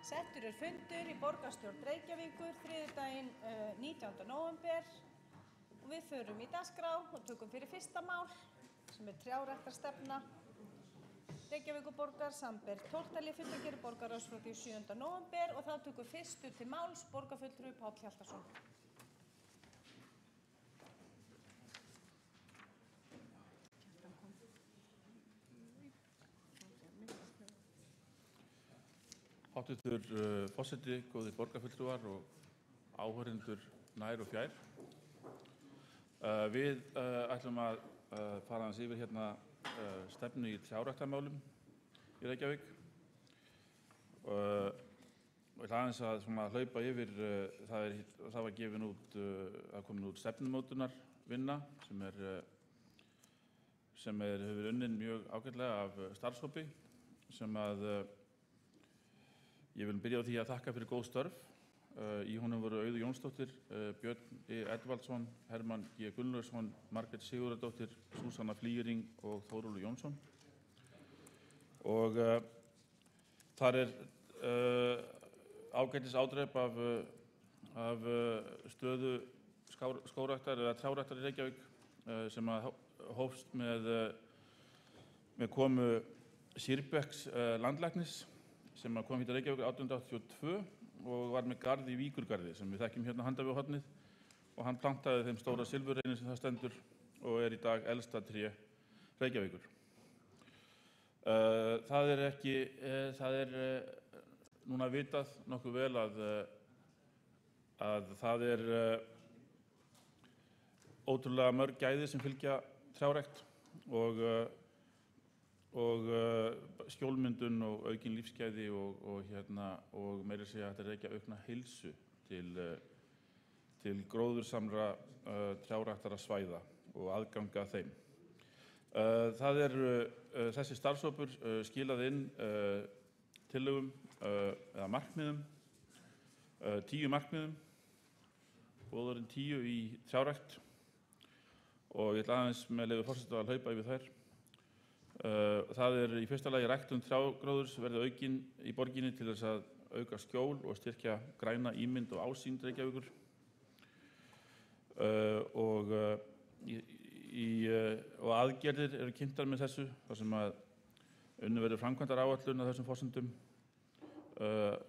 Settur fundur í borgarstjórn Reykjavíkur þriðjudaginn 19. nóvember og við förum í dagskrá og tökum fyrir fyrsta mál sem trjáræktarstefna Reykjavíkurborgar samanber 12. fundargerð borgarráðs frá því 7. nóvember og þá tökum fyrstur til máls borgarfulltrúi Páll Hjaltason. Háttvirtur forseti, góðir borgarfulltrúar og áhorfendur nær og fjær. Við ætlum að fara aðeins yfir hérna stefnu í trjáræktarmálum í Reykjavík. Ég ætla aðeins að hlaupa yfir, það var gefin út, komin út stefnumótunarvinna sem hefur unnin mjög ágætlega af starfshópi sem að ég vil byrja á því að þakka fyrir góð störf. Í honum voru Auður Jónsdóttir, Björn Edvaldsson, Hermann G. Gunnlaugsson, Margrét Sigurðardóttir, Súsanna Flýring og Þórólfur Jónsson. Og þar ágætis ádreip af stöðu skógræktar eða trjáræktar í Reykjavík sem hófst með komu Sýrbekks landlæknis sem kom hit til Reykjavíkur 1882 og var með garð í Víkurgarði sem við þekkjum hérna handan við hornið og hann plantaði þeim stóra silfurreini sem það stendur og í dag elsta tré Reykjavíkur. Það er núna vitað nokkuð vel að það er ótrúlega mörg gæði sem fylgja trjárækt og skjólmyndun og aukin lífsgæði og meira segja hægt að rekja aukna heilsu til gróðursamra trjáræktara svæða og aðganga þeim. Þessi starfshópur skilaði inn tillögum eða markmiðum, 10 markmiðum, boðorðin 10 í trjárækt og ég ætla aðeins með leyfi forseta að hlaupa yfir þær. Það í fyrsta lagi ræktun trjágróðurs verði aukin í borginni til þess að auka skjól og styrkja græna ímynd og ásýnd Reykjavíkur. Og aðgerðir eru kynntar með þessu, þar sem að unnið verður framkvæmdaráætlun á þessum forsendum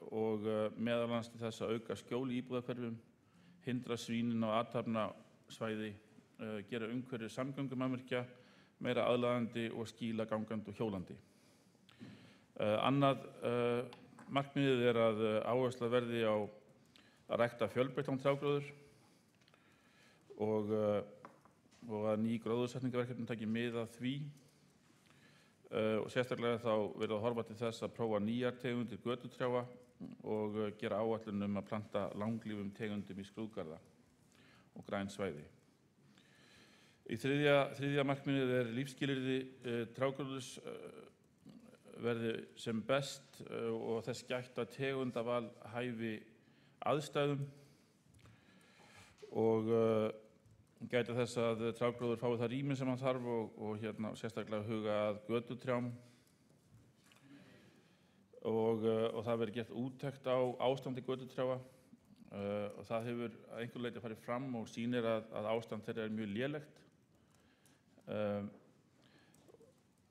og meðal annars til þess að auka skjól í íbúðahverfum, hindra svínin á athafnasvæði, gera umhverfi samgöngumannvirkja meira aðlaðandi og skýla gangandi og hjólandi. Annað markmiðið að áhersla verði á að rækta fjölbreyttan trjágróður og að ný gróðursetningarverkefni taki mið af því og sérstaklega þá verður að horfa til þess að prófa nýjar tegundir götutrjáa og gera áætlun að planta langlífum tegundum í skrúðgarða og græn svæði. Í þriðja markmiðið lífsskilyrði trjágróðurs verði sem best og þess gætt að tegundaval hæfi aðstæðum og gæta þess að trjágróður fái það rými sem hann þarf og sérstaklega huga að götutrjám og það verði gert úttekt á ástandi götutrjáa og það hefur að einhverju leyti farið fram og sýnir að ástand þeirra mjög lélegt.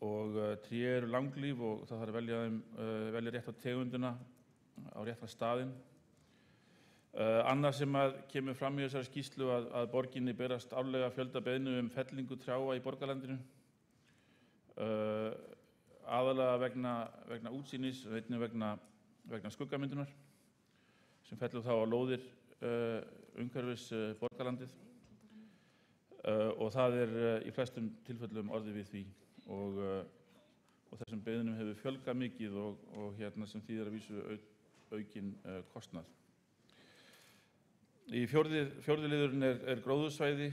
Og tré eru langlíf og það þarf að velja rétta tegundina á rétta staðinn. Annað sem kemur fram í þessari skýrslu að borginni berast árlega fjölda beiðnum fellingu trjáa í borgarlandinu, aðalega vegna útsýnis og einnig vegna skuggamyndunar sem fellur þá á lóðir umhverfis borgarlandið. Og það í flestum tilfellum orðið við því og þessum beiðnum hefur fjölgað mikið og sem þýðir að vísu aukin kostnað. Í fjórði liðurinn gróðursvæði,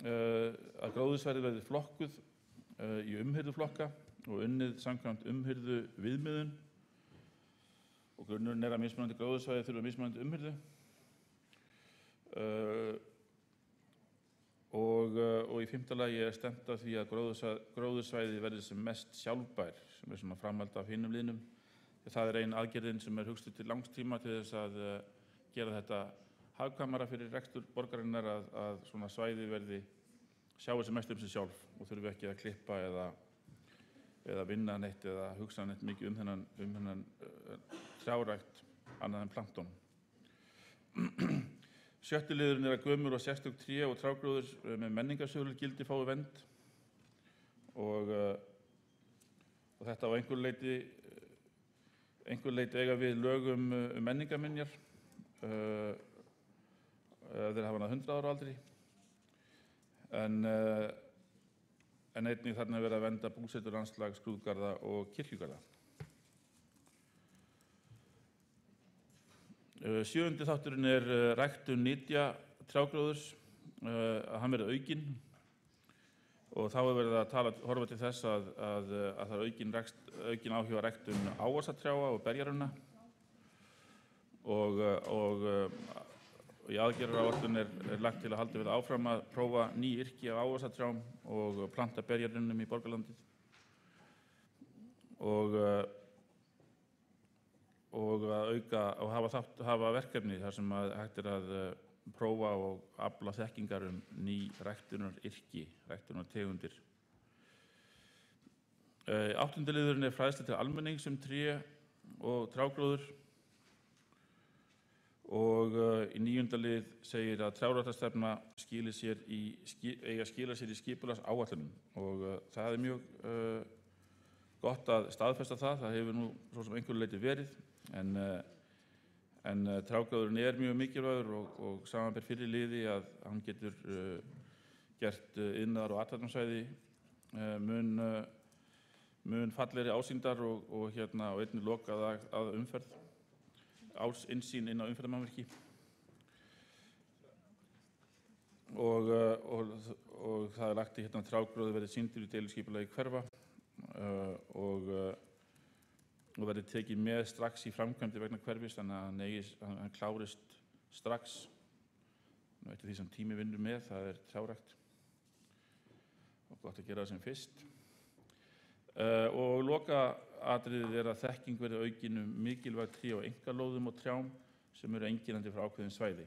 að gróðursvæði verði flokkuð í umhirðuflokka og unnið samkvæmt umhirðu viðmiðun og grunnurinn að mismunandi gróðursvæði þurfa mismunandi umhirðu. Og í 5. lagi stefnt að því að gróðursvæði verði sem mest sjálfbær, sem svona framhald af hinum liðnum, Það er ein aðgerðin sem hugsuð til langs tíma til þess að gera þetta hagkvæmara fyrir rekstur borgarinnar að svona svæði sjái sem mest sig sjálf og þurfi ekki að klippa eða vinna neitt eða hugsa neitt mikið þennan trjárækt annað en plankton. 7. liðurinn að gömul og sérstök tré og trjágróður með menningarsöguleg gildi fái vernd og þetta á einhver leyti eiga við lög menningarminjar þeir hafa 100 ára aldri en einnig þarna verið að vernda búsetur, landslag, skrúðgarða og kirkjugarða. 7. þátturinn ræktun nytjatrjágróðurs, að hann verði aukinn og þá verið að horfa til þess að það er aukin áhuga á ræktun ávaxtatrjáa og berjarunna og í aðgerðaráætlun lagt til að halda við áfram að prófa ný yrki af ávaxtatrjám og planta berjarunnum í borgarlandið og að hafa verkefni þar sem hægt að prófa og afla þekkingar ný ræktunaryrki, ræktunartegundir. 8. liðurinn fræðsla til almennings tré og trjágróður og í 9. lið segir að trjáræktarstefna eigi að skila sér í skipulagsáætlunum og það mjög gott að staðfesta það hefur nú svo sem einhverju leyti verið en trjágróðurinn mjög mikilvægur og samanber fyrri liði að hann getur gert iðnaðar- og athafnasvæði mun fallegri ásýndar og einnig lokað að umferð, innsýn inn á umferðarmannvirki og það lagt í trjágróður verði sýndur í deiliskipulagi hverfa og verði tekið með strax í framkvæmdi vegna hverfis þannig að hann klárist strax. Eitt af því sem tími vinnur með, það trjárækt og gott að gera það sem fyrst. Og lokaatriðið að þekking verði aukin mikilvæg tré og einkalóðum og trjám sem einkennandi frá ákveðin svæði.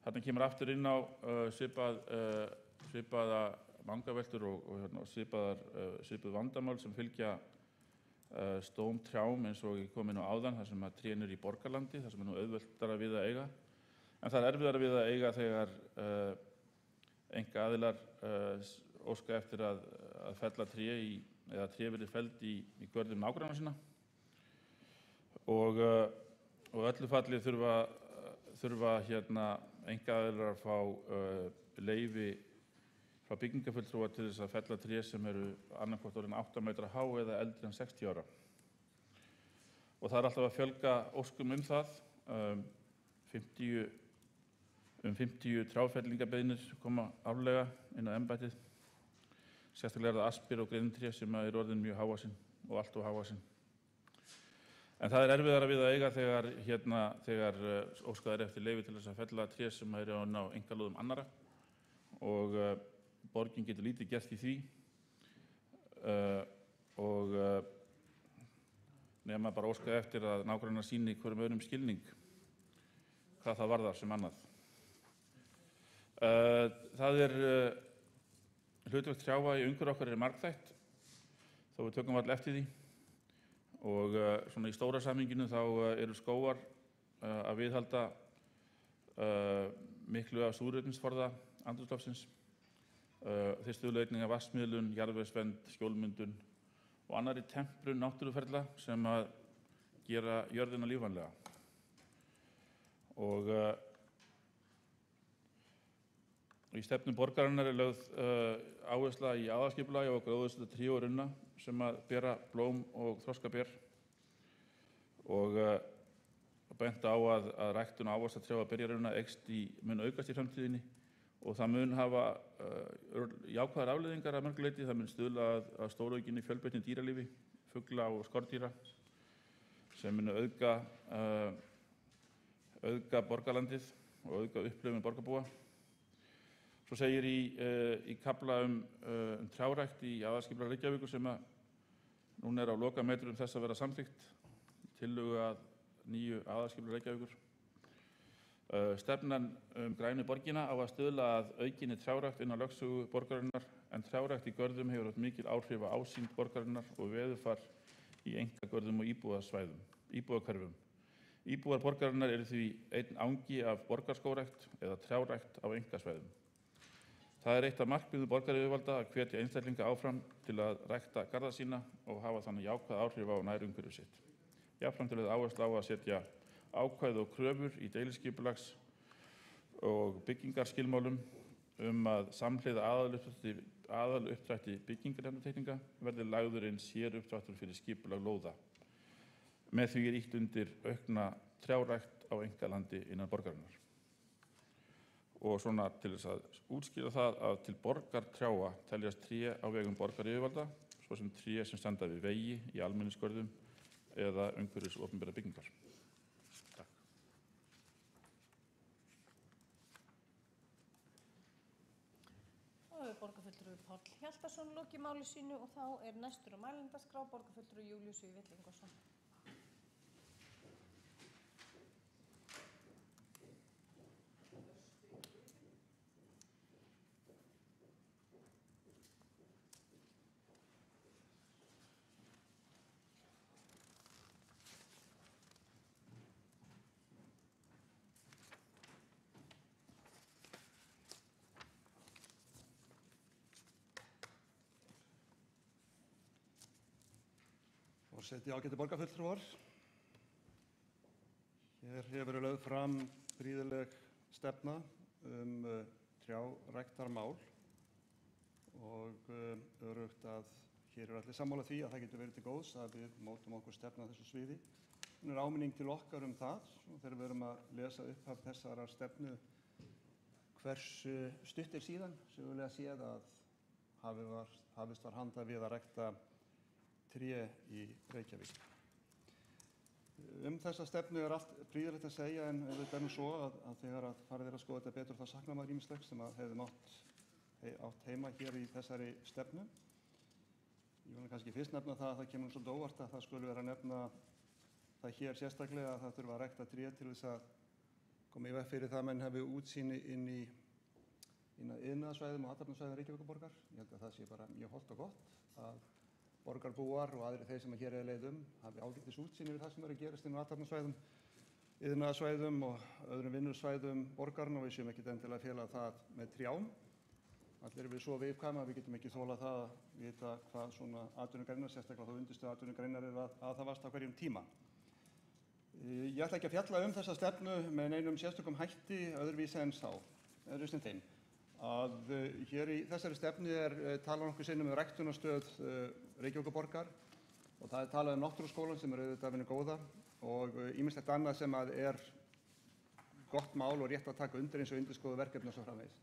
Þarna kemur aftur inn á svipaða vangaveltur og svipuð vandamál sem fylgja stóm trjám eins og ég kom inn á áðan þar sem trén í borgarlandi, þar sem nú auðveldara við að eiga. En það erfiðara við að eiga þegar einkaaðilar óska eftir að fella tré eða tré verði felld í görðum nágranna sinna og öllu falli þurfa einkaaðilar að fá leyfi frá byggingarfulltrúa til þess að fella tré sem annaðhvort orðin 8 metra há eða eldri en 60 ára. Og það alltaf að fjölga óskum það. 50 trjáfellingarbeiðnir koma árlega inn á embættið. Sérstaklega það aspir og grenitré sem orðin mjög hávaxin og allt of hávaxin. En það erfiðara við að eiga þegar óskað eftir leyfi til þess að fella tré sem á einkalóðum annarra og borgin getur lítið gert í því og nema bara óskað eftir að nágrannar sýni hverjum öðrum skilning hvað það varðar sem annað. Það hlutverk trjáa í umhverfi okkar margþætt þó við tökum varla eftir því og svona í stóra samhenginu þá skógar að viðhalda miklu af súrefnisforða andrúmsloftsins. Þeir stuðla einnig að vatnsmiðlun, jarðvegsvernd, skjólmyndun og annarri temprun náttúruferla sem að gera jörðina lífvænlega. Og í stefnu borgarinnar lögð áhersla í aðalskipulagi og gróðursetja tré og runna sem að bera blóm og þroskaber og bent á að ræktun ávaxtatrjáa og berjarunna mun aukast í framtíðinni og það mun hafa jákvæðar afleiðingar að mörgu leyti. Það mun stuðla að stóraukinni fjölbreytni dýralífi, fugla og skordýra sem mun auðga borgarlandið og auðga upplifun borgarbúa. Svo segir í kafla trjárækt í aðalskipulagi Reykjavíkur sem núna á lokametrum þess að vera samþykkt tillögu að nýju aðalskipulagi Reykjavíkur. Stefnan grænu borgina á að stuðla að aukinni trjárækt innan lögsögu borgarinnar, en trjárækt í görðum hefur haft mikil áhrif á ásýnd borgarinnar og veðurfar í einkagörðum og íbúðahverfum. Íbúar borgarinnar eru því einn angi af borgarskógrækt eða trjárækt á einkasvæðum. Það er eitt af markmiðum borgaryfirvalda að hvetja einstaklinga áfram til að rækta garða sína og hafa þannig jákvæð áhrif á nærumhverfi sitt. Jafnframt er lögð áhersla á að setja ákvæði og kröfur í deiliskipulags og byggingarskilmálum að samhliða aðaluppdrætti byggingarnefndateikninga verði lagður inn séruppdráttur fyrir skipulag lóða. Með því er ýtt undir aukna trjárækt á einkalandi innan borgarinnar. Og svona til þess að útskýra það að til borgartrjáa teljast tré á vegum borgaryfirvalda, svo sem tré sem standa við vegi í almenningsgörðum eða umhverfis opinberra byggingar. Takk. Þá hefur borgarfulltrúi Páll Hjaltason lokið máli sínu og þá er næstur á mælendaskrá borgarfulltrúi Júlíus Vífill Ingvarsson. Forseti, ágætu borgarfulltrúar. Hér hefur verið lögð fram prýðileg stefna trjáræktarmál og öruggt að hér eru allir sammála því að það getur verið til góðs að við mótum okkur stefnu á þessu sviði. Hún er áminning til okkar það og þegar við erum að lesa upphaf þessarar stefnu hversu stutt er síðan sögulega séð að hafist var handa við að rækta tré í Reykjavík. Þessa stefnu er allt prýðilegt að segja en þetta er nú svo að þegar að farið er að skoða þetta betur þá saknar maður ýmislegt sem að hefði átt heima hér í þessari stefnu. Ég vil kannski fyrst nefna það að það kemur svo óvart að það skuli vera að nefna það hér sérstaklega að það þurfa að rækta tré til þess að koma í veg fyrir það að menn hafi útsýni inn að iðnaðarsvæðum og athafnasvæðum Reykjavíkurborgar. Ég held að það sé bara mjög hollt og gott að borgarbúar og aðrir þeir sem hér er leið hafi ágætis útsýni við það sem er að gerast inn á athafnasvæðum, iðnaðarsvæðum og öðrum vinnusvæðum borgarna og við séum ekkert endilega að fela það með trjám. Allir erum við svo viðkvæm að við getum ekki þolað það að vita hvað svona atvinnugreinar, sérstaklega þá undirstöðu atvinnugreinar eru að það vast á hverjum tíma. Ég ætla ekki að fjalla þessa stefnu með neinum sérstökum hætti öðruvísi en þeim. Að hér í þessari stefnu talað nokkuð sinnum ræktunarstöð Reykjavíkurborgar og það talað náttúruskólann sem auðvitað af henni góða og ýmislegt annað sem er gott mál og rétt að taka undir eins og undirskoðu verkefni og svo framvegis.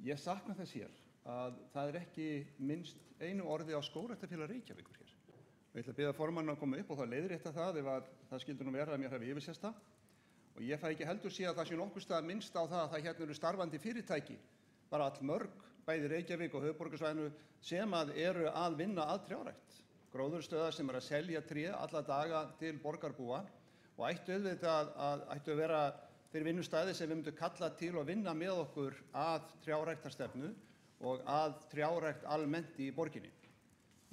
Ég sakna þess hér að það ekki minnst einu orði á Skógræktarfélag Reykjavíkur hér. Ég ætla að biðja formanninn að koma upp og þá leiðrétta það ef að það skyldi nú vera að mér hafi yfirsést það. Og ég fæ ekki heldur sé að það sé nokkurs staðar minnst á það að það hérna eru starfandi fyrirtæki, bara allmörg, bæði Reykjavík og höfuðborgarsvæðinu, sem eru að vinna að trjárækt. Gróðurstöðvar sem eru að selja tré alla daga til borgarbúa og ættu auðvitað að vera fyrir vinnustæði sem við myndum kalla til og vinna með okkur að trjáræktarstefnu og að trjárækt almennt í borginni.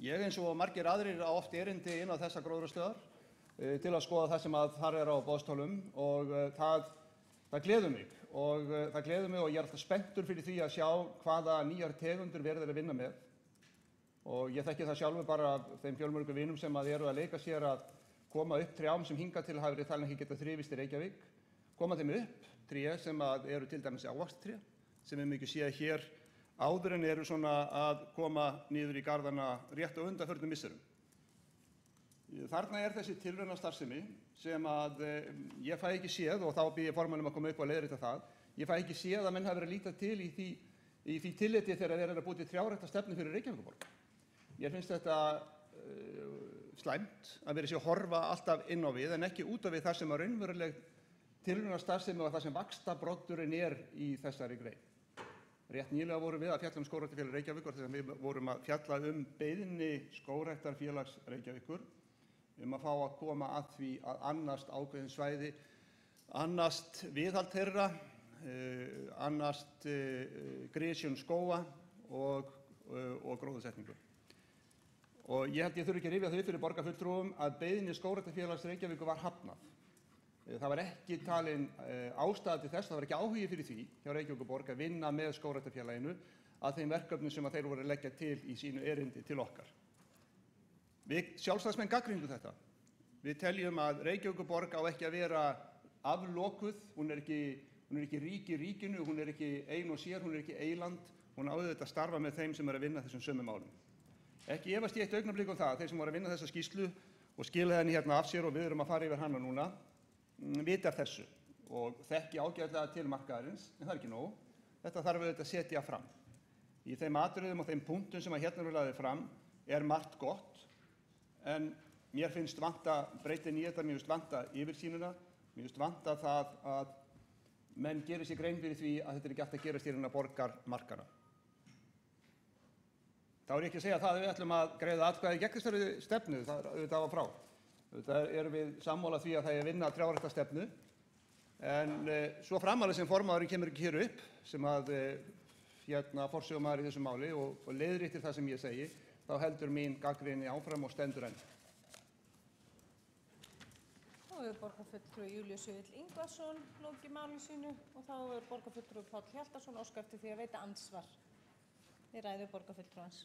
Ég eins og margir aðrir á oft erindi inn á þessa gróðurstöðvar til að skoða það sem þar er á boðstólum og það gleður mig og ég er alltaf spenntur fyrir því að sjá hvaða nýjar tegundir verið að vinna með og ég þekki það sjálfur bara af þeim fjölmörgu vinum sem eru að leika sér að koma upp trjám sem hingað til hafi verið talin ekki geta þrifist í Reykjavík, koma þeim upp tré sem eru til dæmis ávaxttré sem við mikið séð hér áður en eru svona að koma niður í garðana rétt á undanförnum misserum. Þarna þessi tilraunastarfsemi sem ég fæ ekki séð og þá bið ég formannum að koma upp og leiðrétta það. Ég fæ ekki séð að menn hafi verið að líta til í því tilliti þegar þeir eru að búa til trjáræktarstefnu fyrir Reykjavíkurborg. Ég finnst þetta slæmt að vera sér að horfa alltaf inn á við en ekki út á við það sem raunveruleg tilraunastarfsemi og það sem vaxtarbroddurinn í þessari grein. Rétt nýlega vorum við að fjalla Skógræktarfélag Reykjavíkur þegar við vorum að fjalla beiðni Skógræktarfélags Reykjavíkur að fá að koma að því að annast ákveðin svæði, annast viðhald þeirra, annast grisjun skóga og gróðursetningu. Og ég held ég þurfi ekki að rifja þau fyrir borgarfulltrúum að beiðni Skógræktarfélags Reykjavíkur var hafnað. Það var ekki talin ástæða til þess, það var ekki áhugi fyrir því hjá Reykjavíkurborg að vinna með Skógræktarfélaginu að þeim verkefnum sem þeir voru að leggja til í sínu erindi til okkar. Við sjálfstæðismenn gagnrýndum þetta. Við teljum að Reykjavíkurborg á ekki að vera aflokuð, hún er ekki rík í ríkinu, hún er ekki ein og sér, hún er ekki eyland, hún á auðvitað að starfa með þeim sem eru að vinna þessum sömu málum. Ekki efast ég eitt augnablik það að þeir sem voru að vinna þessa skýrslu og skila henni hérna af sér og við erum að fara yfir hana núna, vita af þessu og þekki ágætlega til markaðarins, en það er ekki nóg. Þetta þarf auðvitað að setja fram. Í þeim atriðum og þeim punktum sem hérna eru lagðir fram er margt gott, en mér finnst vanta breytin í þetta, mér finnst vanta yfirsýnina, mér finnst vanta það að menn gerir sér grein fyrir því að þetta er ekki alltaf að gerast innan borgarmarkana. Þá er ég ekki að segja það að við ætlum að greiða atkvæði gegn þessari stefnu, það er auðvitað af og frá. Auðvitað erum við sammála því að það er að vinna trjáræktarstefnu, en svo framarlega sem formaðurinn kemur ekki hér upp, sem að forsögumaður í þessu máli og leiðréttir það sem ég segi, þá heldur mín gagnrýni áfram og stendur enn. Þá hefur borgarfulltrúi Júlíus Vífill Ingvarsson lokið máli sínu og þá hefur borgarfulltrúi Páll Hjaltason óskað eftir því að veita andsvar í ræðu borgarfulltrúans.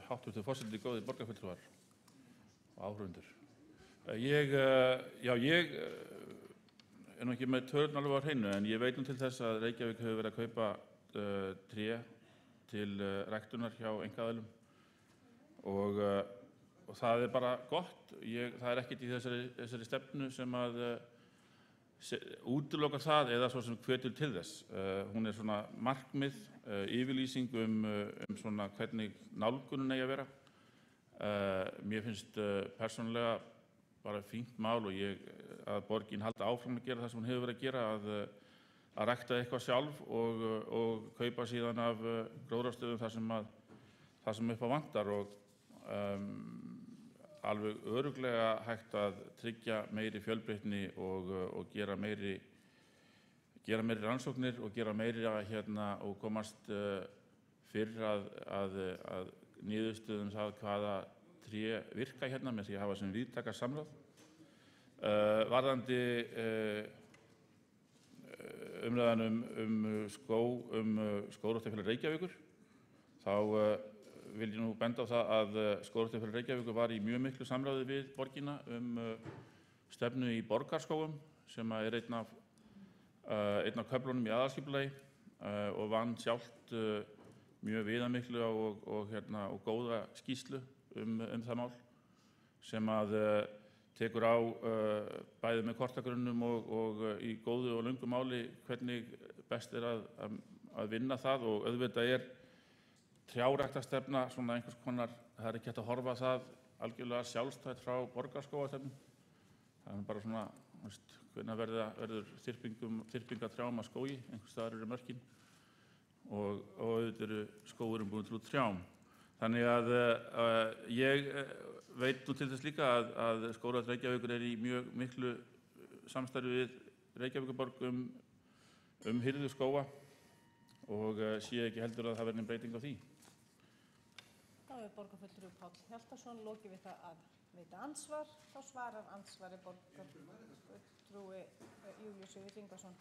Háttvirtur forseti, góðir borgarfulltrúar og áhorfendur. Ég er nú ekki með tölurnar alveg á hreinu, en ég veit nú til þess að Reykjavík hefur verið að kaupa tré til ræktunar hjá einkaaðilum og það er bara gott. Það er ekkert í þessari stefnu sem að útilokar það eða svo sem hvetur til þess. Hún er svona markmið, yfirlýsing svona hvernig nálgunin eigi að vera. Mér finnst persónulega bara fínt mál og að borgin haldi áfram að gera það sem hún hefur verið að gera, að rækta eitthvað sjálf og kaupa síðan af gróðrarstöðum það sem upp á vantar og alveg örugglega hægt að tryggja meiri fjölbreytni og gera meiri rannsóknir og gera meiri og komast fyrr að niðurstöðum það hvaða tré virka með því að hafa sem víðtæka samráð. Varðandi umræðan Skógræktarfélag Reykjavíkur, þá vil ég nú benda á það að Skógræktarfélag Reykjavíkur var í mjög miklu samráði við borgina stefnu í borgarskógum sem er einn af köflunum í aðalskipulagi og vann sjálft mjög viðamiklu og góða skýrslu það mál sem að tekur á bæði með kortagrunnum og í góðu og löngu máli hvernig best er að vinna það og auðvitað er trjáræktarstefna svona einhvers konar, það er ekki hægt að horfa það algjörlega sjálfstætt frá borgarskógastefnu. Það er bara svona, hvernig verður þyrping af trjám að skógi, einhvers staðar eru mörkin og auðvitað eru skógurum búin til út trjám. Þannig að ég veit nú til þess líka að Skógrækt Reykjavíkur er í mjög miklu samstarfi við Reykjavíkurborg hirðu skóga og sé ekki heldur að það verði breyting á því. Þá hefur borgarfulltrúi Páll Hjaltason lokið við það að veita andsvar. Þá svarar andsvari borgarfulltrúi Júlíus Vífill Ingvarsson.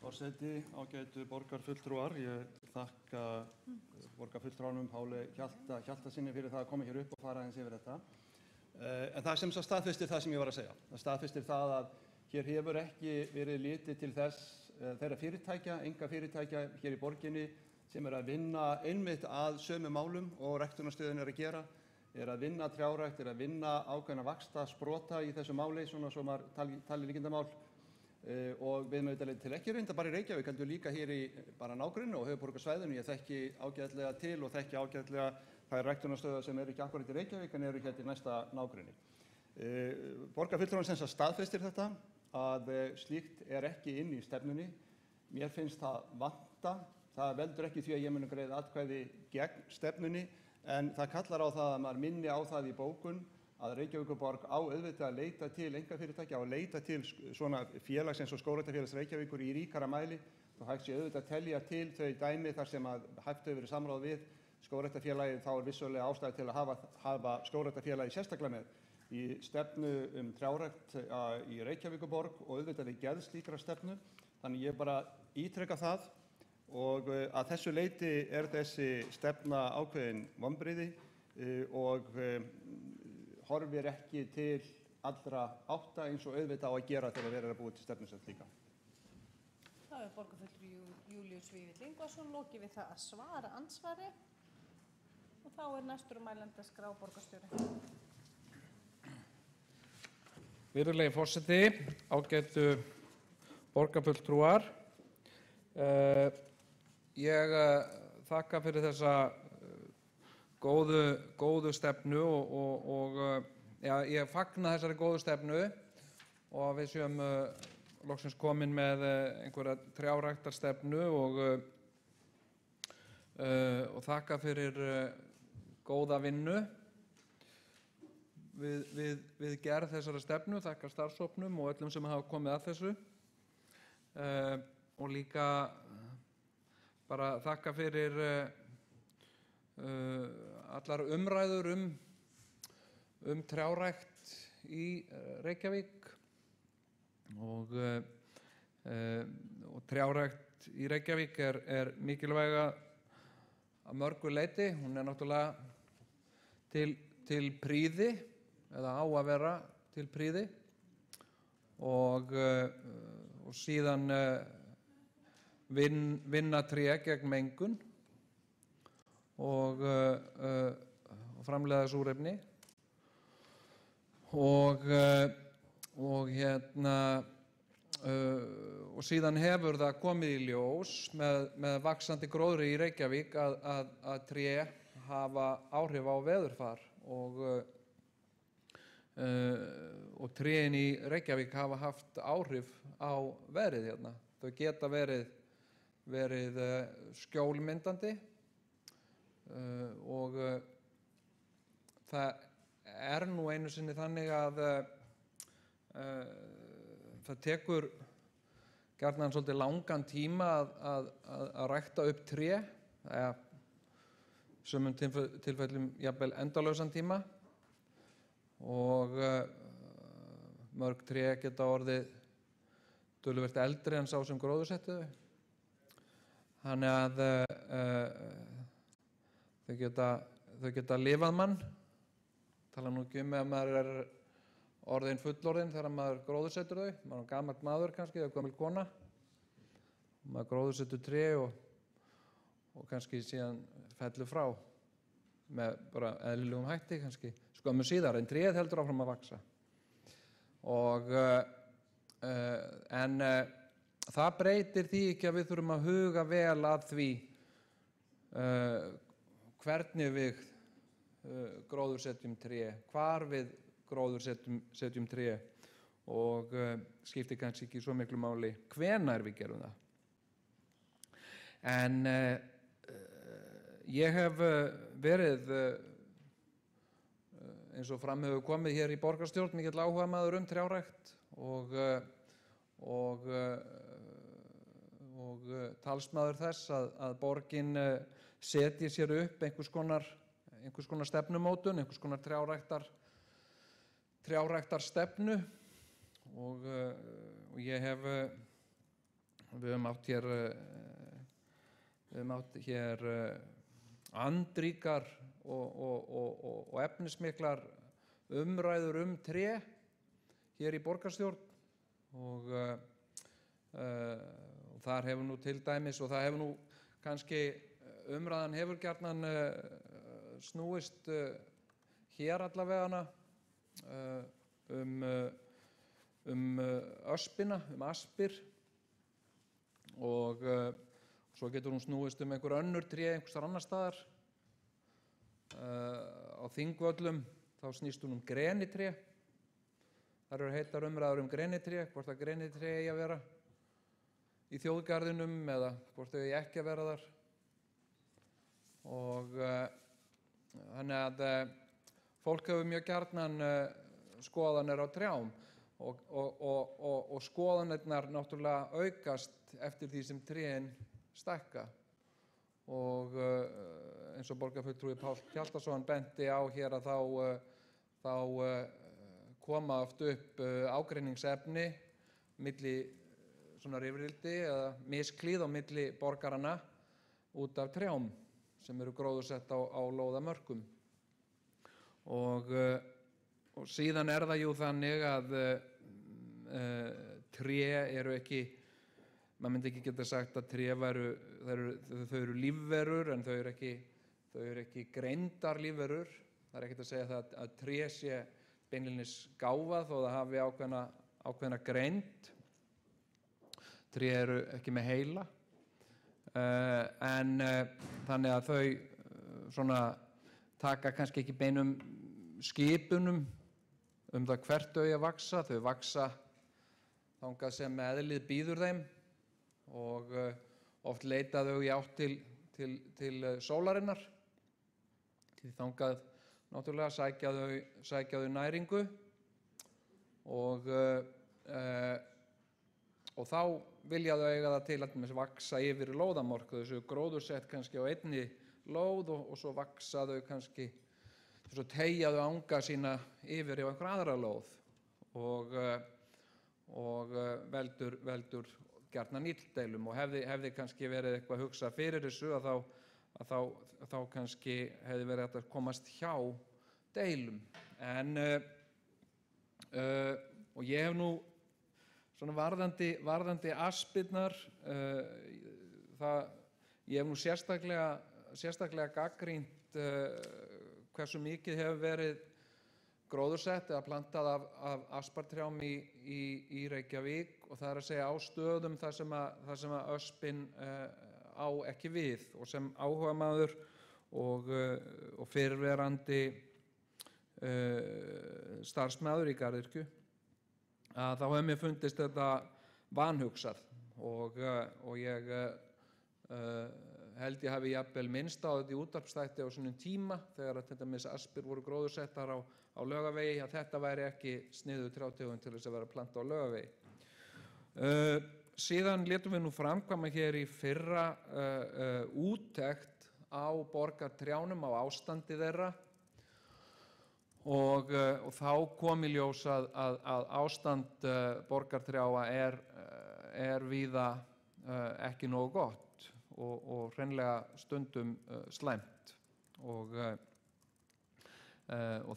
Forseti, ágætu borgarfulltrúar, ég þakka borgarfulltrúanum Páli Hjaltasyni fyrir það að koma hér upp og fara aðeins yfir þetta. En það sem staðfestir það sem ég var að segja. Það staðfestir það að hér hefur ekki verið litið til þeirra fyrirtækja, einkafyrirtækja hér í borginni sem er að vinna einmitt að sömu málum og ræktunarstöðin er að gera, er að vinna trjárækt, er að vinna ákveðna vaxtarsprota í þessu máli, svona svo maður tali líkindamál. Og við með þetta til ekki reynda bara í Reykjavík, heldur líka hér í bara nágrenni og höfuðborgarsvæðinu. Ég þekki ágætlega til og þekki ágætlega þær ræktunarstöðvar sem eru ekki akkurat í Reykjavík en eru hérna í næsta nágrenni. Borgarfulltrúinn sem sagt staðfestir þetta að slíkt er ekki inn í stefnunni. Mér finnst það vanta. Það veldur ekki því að ég muni greiða atkvæði gegn stefnunni, en það kallar á það að maður minni á það í bókun að Reykjavíkurborg á auðvitað að leita til einkafyrirtækja og leita til svona félags eins og Skógræktarfélags Reykjavíkur í ríkara mæli. Þá hægt sé auðvitað að telja til þau dæmi þar sem að hægt hefur verið samráð við Skógræktarfélagið, þá vissulega ástæða til að hafa Skógræktarfélagið sérstaklega með í stefnu trjárækt í Reykjavíkurborg og auðvitað við gerð slíkra stefnu. Þannig ég bara ítreka það og að þessu leyti er þessi stefna ákveðin vonbrigði og horfir ekki til allra átta eins og auðvitað á að gera þegar verið að búa til stefnusett líka. Þá er borgarfulltrúi Júlíus Vífill Ingvarsson lokið við það að svara andsvari og þá er næstur mælendaskrá borgarstjóri. Virðulegi forseti, ágætu borgarfulltrúar. Ég þakka fyrir þessa góðu stefnu og ég fagna þessari góðu stefnu og að við séum loksins komin með einhverja trjáræktarstefnu og þakka fyrir góða vinnu við gerð þessara stefnu, þakka starfshópnum og öllum sem hafa komið að þessu og líka bara þakka fyrir allar umræður trjárækt í Reykjavík og trjárækt í Reykjavík er mikilvæga að mörgu leyti. Hún er náttúrulega til prýði eða á að vera til prýði og síðan vinna tré gegn mengun og framleiða súrefni og síðan hefur það komið í ljós með vaxandi gróðri í Reykjavík að tré hafa áhrif á veðurfar og trén í Reykjavík hafa haft áhrif á veðrið hérna. Þau geta verið skjólmyndandi og það er nú einu sinni þannig að það tekur gjarnan svolítið langan tíma að rækta upp tré, eða sumum tilfellum jafnvel endalausan tíma og mörg tré geta orðið töluvert eldri en sá sem gróðursettu þau. Þannig að þau geta lifað mann, tala nú ekki ef maður er orðinn fullorðinn þegar maður gróðursetur þau, maður er gamall maður kannski eða gömul kona, maður gróðursetur tré og kannski síðan fellur frá með bara eðlilegum hætti kannski skömmu síðar, en tréð heldur áfram að vaxa. En það breytir því ekki að við þurfum að huga vel að því hvernig við gróðursetjum tré, hvar við gróðursetjum tré og skiptir kannski ekki svo miklu máli hvenær við gerum það. En ég hef verið, eins og fram hefur komið hér í borgarstjórn, mikill áhugamaður trjárækt og talsmaður þess að borgin setji sér upp einhvers konar stefnumótun, einhvers konar trjáræktarstefnu og við höfum átt hér andríkar og efnismiklar umræður tré hér í borgarstjórn og þar hefur nú til dæmis, og það hefur nú kannski umræðan hefur gjarnan snúist hér allavegana öspina, aspir og svo getur hún snúist einhver önnur tré einhvers staðar annars staðar. Á Þingvöllum þá snýst hún grenitré Það eru heitar umræður grenitré, hvort að grenitré eigi að vera í þjóðgarðinum eða hvort þau eigi ekki að vera þar. Og þannig að fólk hefur mjög gjarnan skoðanir á trjám og skoðanirnar náttúrulega aukast eftir því sem trén stækka. Og eins og borgarfulltrúi Páll Hjaltason benti á hér að þá koma oft upp ágreiningsefni milli svona rifrildi eða misklíð á milli borgaranna út af trjám sem eru gróðursett á lóðamörkum. Og síðan er það jú þannig að tré eru ekki, maður myndi ekki geta sagt að tré þau eru lífverur en þau eru ekki greindar lífverur. Það er ekkert að segja það að tré sé beinlínis gáfað þó það hafi ákveðna greind. Tré eru ekki með heila. En þannig að þau svona taka kannski ekki beinum skipunum það hvert þau að vaxa. Þau vaxa þangað sem eðlið býður þeim og oft leita þau í átt til sólarinnar. Því þangað náttúrulega sækja þau næringu og þá vilja þau eiga það til að vaxa yfir lóðamörk. Þau séu gróðursett kannski á einni lóð og svo vaxa þau kannski, svo teygja þau anga sína yfir á einhver aðra lóð og veldur gjarnan illdeilum og hefði kannski verið eitthvað að hugsa fyrir þessu að þá kannski hefði verið hægt að komast hjá deilum. Og ég hef nú svona varðandi aspirnar, ég hef nú sérstaklega gagnrýnt hversu mikið hefur verið gróðursett eða plantað af aspartrjám í Reykjavík og það er að segja á stöðum þar sem að öspin á ekki við og sem áhugamaður og fyrrverandi starfsmaður í garðyrkju að þá hefur mér fundist þetta vanhugsað og ég held ég hafi jafnvel minnst á þetta í útvarpsþætti á svona tíma þegar til dæmis aspir voru gróðursettar á Laugavegi að þetta væri ekki sniðug trjátegund til þess að vera planta á Laugavegi. Síðan létum við nú framkvæma hér í fyrra úttekt á borgartrjánum, á ástandi þeirra og þá kom í ljós að ástand borgartrjáa er víða ekki nógu gott og hreinlega stundum slæmt og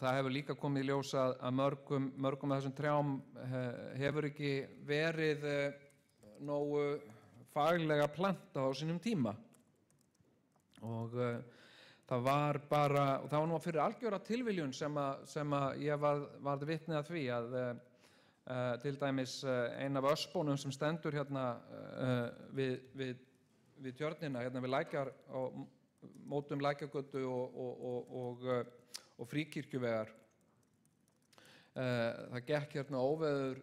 það hefur líka komið í ljós að mörgum af þessum trjám hefur ekki verið nógu faglega plantað á sínum tíma og það var nú fyrir algjöra tilviljun sem að ég varð vitni að því að til dæmis ein af öspónum sem stendur hérna við tjörnina, hérna við mótum Lækjargötu og Fríkirkjuvegar. Það gekk hérna óveður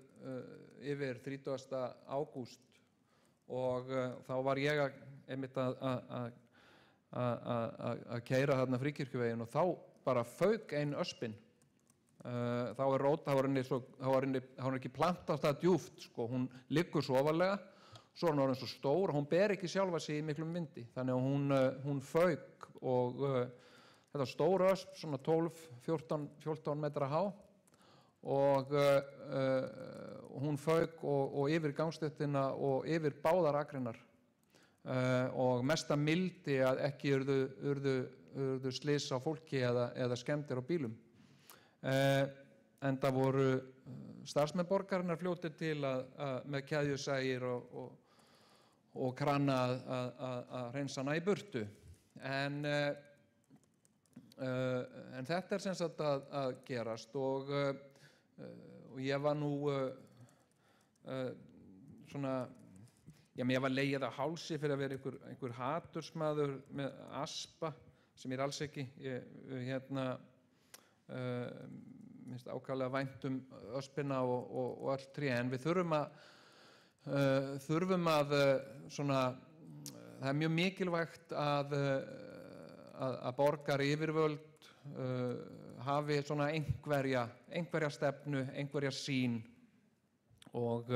yfir 30. ágúst og þá var ég einmitt að keyra þarna Fríkirkjuveginn og þá bara fauk ein öspin. Þá var henni ekki plantað það djúpt, sko. Hún liggur svo ofarlega, svo er hún orðin svo stór, hún ber ekki sjálfa sig í miklum vindi, þannig að hún fauk og þetta stór ösp, svona 12-14 metra há og hún fauk og yfir gangstéttina og yfir báðar akreinar og mesta mildi að ekki urðu slys á fólki eða skemmdir á bílum. Enda voru starfsmenn borgarinnar fljótir til að með keðjusægir og krana að hreinsa hana í burtu. En þetta er sem sagt að gerast og ég var nú svona, mér var legið á hálsi fyrir að vera einhver hatursmaður með aspa sem ég er alls ekki. minnst ákaflega vænt öspina og öll tré, en við þurfum að svona, það er mjög mikilvægt að borgaryfirvöld hafi svona einhverja stefnu, einhverja sýn og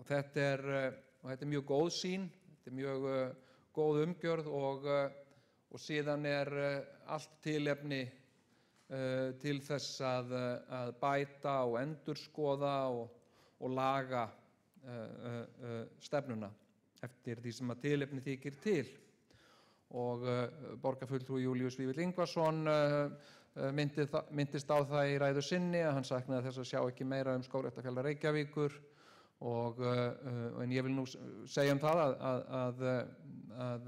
þetta er mjög góð sýn, þetta er mjög góð umgjörð og síðan er allt tilefni til þess að bæta og endurskoða og laga stefnuna eftir því sem að tilefni þykir til. Og borgarfulltrúi Júlíus Vífill Ingvarsson minntist á það í ræðu sinni að hann saknaði þess að sjá ekki meira Skógræktarfélag Reykjavíkur en ég vil nú segja það að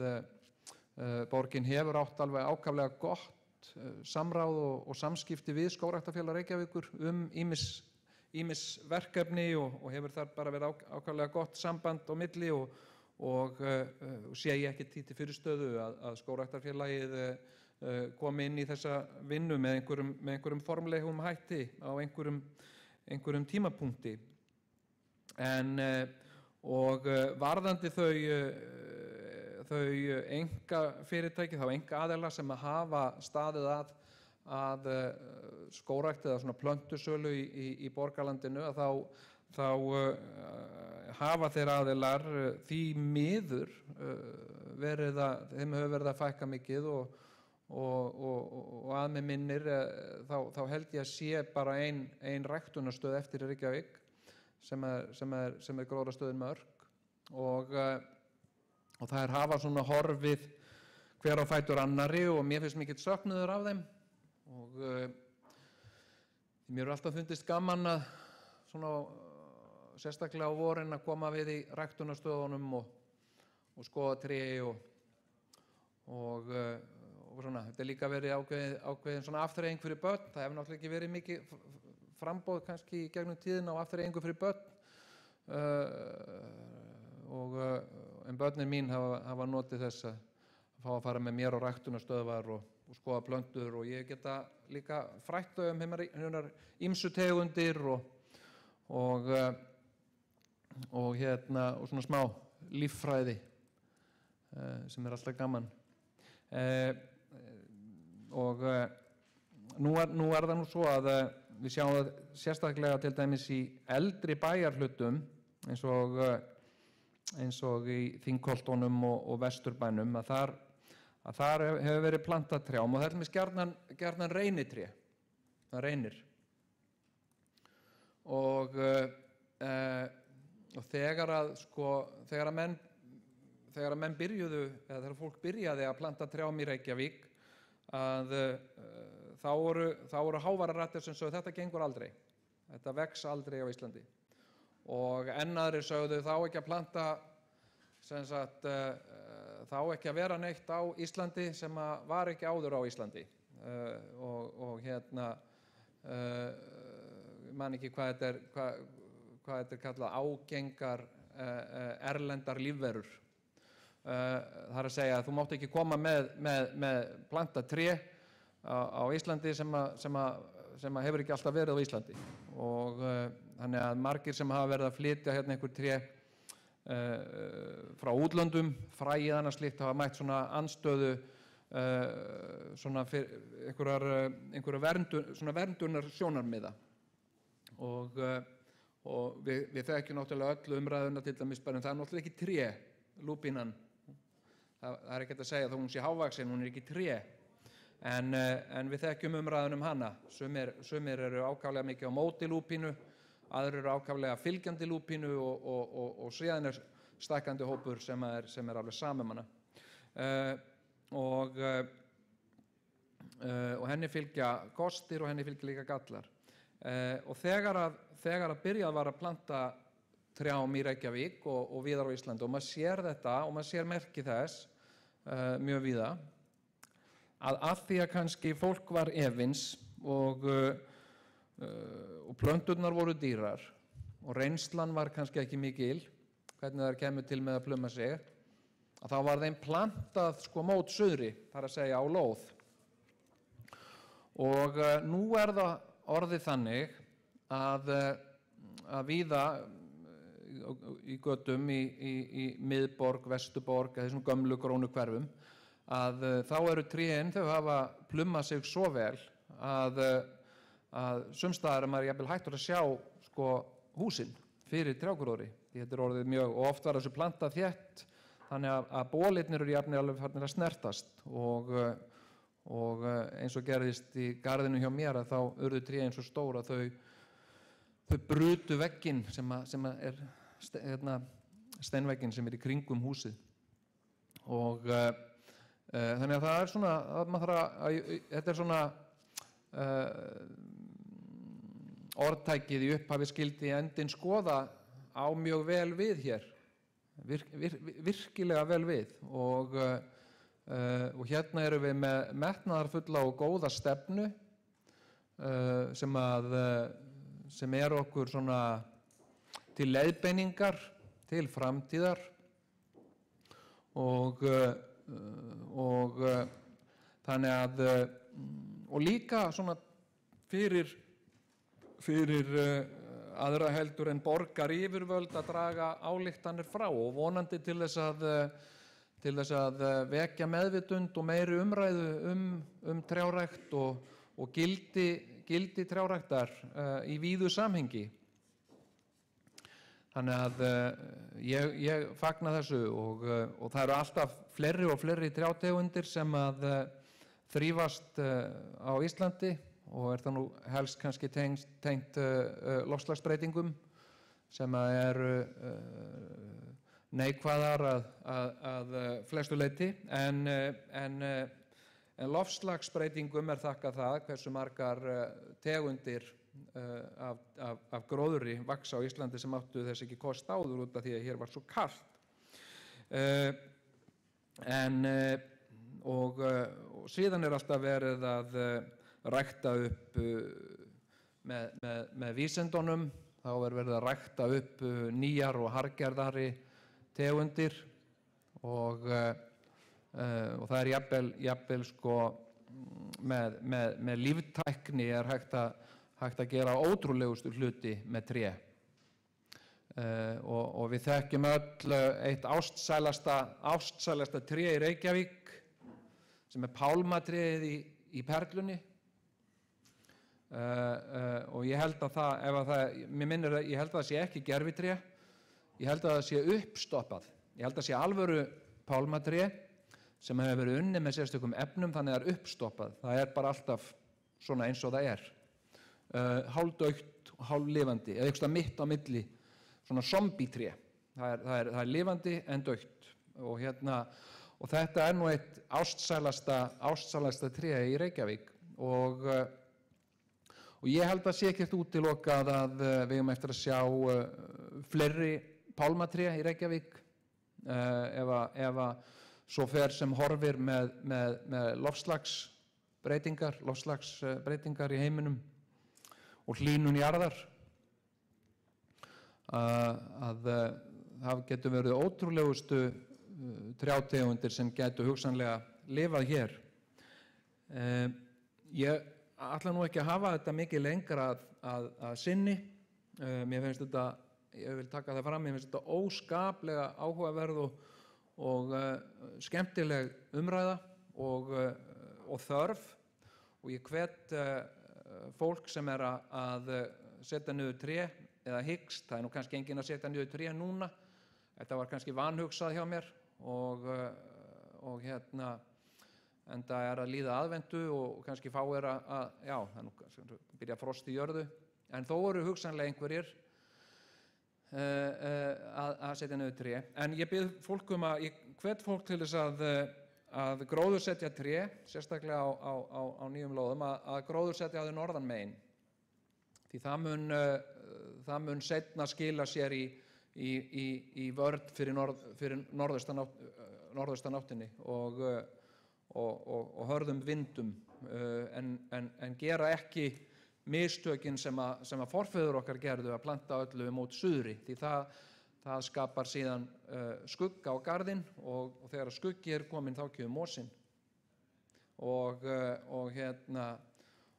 borgin hefur átt alveg ákaflega gott samráð og samskipti við Skógræktarfélag Reykjavíkur ýmis verkefni og hefur þar bara verið ákaflega gott samband á milli og sé ég ekki til fyrirstöðu að Skógræktarfélagið komi inn í þessa vinnu með einhverjum formlegum hætti á einhverjum tímapunkti. Og varðandi þau einkafyrirtæki, þá einkaaðila sem hafa staðið að skógrækt eða svona plöntusölu í borgarlandinu, að þá hafa þeir aðilar því miður þeim hefur verið að fækka mikið og að með minnir þá held ég að sé bara ein ræktunarstöð eftir í Reykjavík sem er gróðrarstöðin Mörk og þær hafa svona horfið hver á fætur annarri og mér finnst mikill söknuður af þeim og mér hefur alltaf fundist gaman að svona sérstaklega á vorin að koma við í ræktunarstöðunum og skoða tré og svona. Þetta er líka verið ákveðin svona afþreying fyrir börn. Það hefur náttúrulega ekki verið mikið framboð kannski í gegnum tíðina á afþreyingu fyrir börn en börnin mín hafa notið þess að fá að fara með mér á ræktunarstöðvar og skoða plöntur og ég geta líka frætt þau hinar ýmsu tegundir og svona smá líffræði sem er alltaf gaman. Nú er það nú svo að við sjáum það sérstaklega til dæmis í eldri bæjarhlutum eins og í Þingholtunum og Vesturbænum að þar hefur verið plantað trjám og það er gjarnan reynitré, það reynir og þegar menn byrjuðu eða þegar fólk byrjaði að planta trjám í Reykjavík þá voru háværar raddir sem sögðu þetta gengur aldrei, þetta vex aldrei á Íslandi og enn aðrir sögðu þá ekki að planta þá ekki að vera neitt á Íslandi sem var ekki áður á Íslandi og ég man ekki hvað þetta er kallað ágengar erlendar lífverur. Það er að segja að þú mátt ekki koma með plantað tré á Íslandi sem hefur ekki alltaf verið á Íslandi og þannig að margir sem hafa verið að flytja hérna einhver tré frá útlöndum, fræið annars slíkt hafa mætt svona andstöðu svona einhverja verndunar sjónarmiða og við þekkjum náttúrulega öll umræðuna til dæmis bara það er náttúrulega ekki tré, lúpínan það er ekki að segja þó hún sé hávaxin, hún er ekki tré en við þekkjum umræðun hana sumir eru ákaflega mikið á móti lúpínu, aðrir eru ákaflega fylgjandi lúpínu og síðan er stækkandi hópur sem er alveg samum hana og henni fylgja kostir og henni fylgja líka gallar og þegar að byrjað var að planta trjám í Reykjavík og víðar á Íslandi og maður sér þetta og maður sér merki þess mjög víða að því að kannski fólk var efins og plönturnar voru dýrar og reynslan var kannski ekki mikil hvernig þær kemur til með að pluma sig að þá var þeim plantað mót suðri, þar að segja á lóð Og nú það orðið þannig að víða í götum í miðborg, vesturborg, þessum gömlu grónu hverfum, að þá eru trén, þau hafa plummað sig svo vel að sums staðar maður jafnvel hættur að sjá sko húsin fyrir trjágróðri. Þetta orðið mjög, og oft var þessu plantað þétt, þannig að bolirnir eru jafnvel alveg farnir að snertast og eins og gerðist í garðinu hjá mér að þá urðu trén svo stór að þau brutu vegginn sem er steinvegginn sem í kringum húsið. Og þannig að það svona að maður þetta svona orðtækið í upphafi skyldi endinn skoða á mjög vel við hér, virkilega vel við og hérna erum við með metnaðarfulla og góða stefnu sem okkur svona til leiðbeiningar til framtíðar og þannig að og líka svona fyrir aðra heldur en borgaryfirvöld að draga ályktanir frá og vonandi til þess að vekja meðvitund og meiri umræðu trjárækt og gildi trjáræktar í víðu samhengi. Þannig að ég fagna þessu og það eru alltaf fleiri og fleiri trjátegundir sem að þrífast á Íslandi og það nú helst kannski tengt loftslagsbreytingum sem eru neikvæðar að flestu leyti en loftslagsbreytingum þakkað það hversu margar tegundir af gróðri vaxa á Íslandi sem áttu þess ekki kost áður út af því að hér var svo kalt. Og síðan alltaf verið að rækta upp með vísindunum, þá verið að rækta upp nýjar og harðgerðari tegundir og það jafnvel sko með líftækni hægt að gera ótrúlegustu hluti með tré. Og við þekkjum öll eitt ástsælasta tré í Reykjavík sem pálmatréð í Perlunni. Og ég held að mér minnir að ég held að það sé ekki gervitré, ég held að það sé uppstoppað. Ég held að það sé alvöru pálmatré sem hefur verið unnið með sérstökum efnum þannig að það uppstoppað. Það bara alltaf svona eins og það hálfdautt og hálflifandi, eða eitthvað mitt á milli, svona zombietré. Það er lifandi en dautt. Og þetta nú eitt ástsælasta tré í Reykjavík og ég held að sé ekkert útilokað að við eigum eftir að sjá fleiri pálmatré í Reykjavík ef svo fer sem horfir með loftslagsbreytingar í heiminum og hlýnun jarðar að það getur verið ótrúlegustu trjátegundir sem getur hugsanlega lifað hér. Ég ætla nú ekki að hafa þetta mikið lengra að sinni. Mér finnst þetta, ég vil taka það fram, mér finnst þetta óskaplega áhugaverð og skemmtileg umræða og þörf og ég hvet fólk sem að setja niður tré eða hyggst, það nú kannski enginn að setja niður tré núna, þetta var kannski vanhugsað hjá mér og en það að líða aðventu og kannski fáir það nú byrja frost í jörðu, en þó eru hugsanlega einhverjir að setja niður tré. En ég bið fólk ég hvet fólk til þess að gróðursetja tré, sérstaklega á nýjum lóðum, að gróðursetja þau norðan megin. Því það mun seinna skila sér í vörn fyrir norðaustanáttinni og hörðum vindum en gera ekki mistökin sem að forfeður okkar gerðu að planta öllu mót suðri því það skapar síðan skugga á garðinn og þegar skuggi kominn þá kemur mosinn og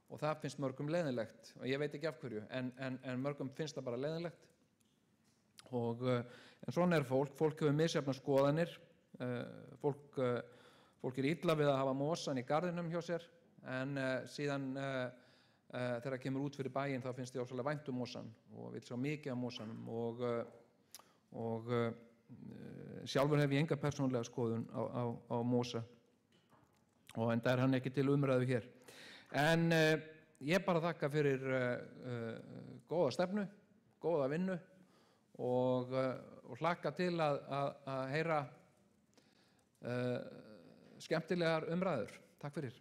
og það finnst mörgum leiðinlegt og ég veit ekki af hverju, en mörgum finnst það bara leiðinlegt. En svona er fólk hefur misjafnar skoðanir, fólk er illa við að hafa mosann í garðinum hjá sér, en síðan þegar það kemur út fyrir bæinn þá finnst því ofsalega vænt mosann og vill sjá mikið af mosanum og sjálfur hef ég enga persónulega skoðun á mosa og enda er hann ekki til umræðu hér. En ég bara þakka fyrir góða stefnu, góða vinnu og hlakka til að heyra skemmtilegar umræður. Takk fyrir.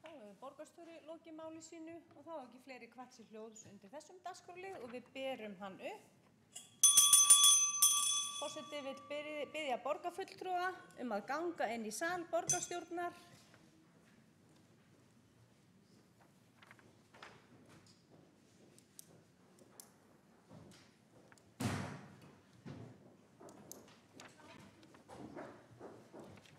Þá hefur borgarstjóri lokið máli sínu og þá ekki fleiri hvatt sér hljóðs undir þessum dagskrárlið og við berum hann upp. Forseti vill biðja borgarfulltrúa að ganga inn í sal borgarstjórnar.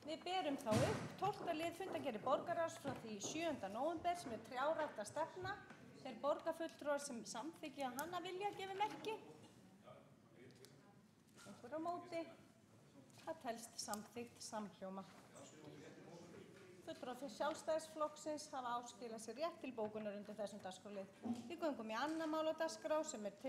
Við berum þá upp 12. lið fundargerðar borgarráðs frá því 7. nóvember sem er trjáræktarstefna. Þeir borgarfulltrúar sem samþykkja hana vilja gefa merki. Einhver á móti. Það telst samþykkt samhljóma. Fulltrúar Sjálfstæðisflokksins hafa áskilað sér rétt til bókunar undir þessum dagskrárlið. Við göngum í annað mál á dagskrá sem er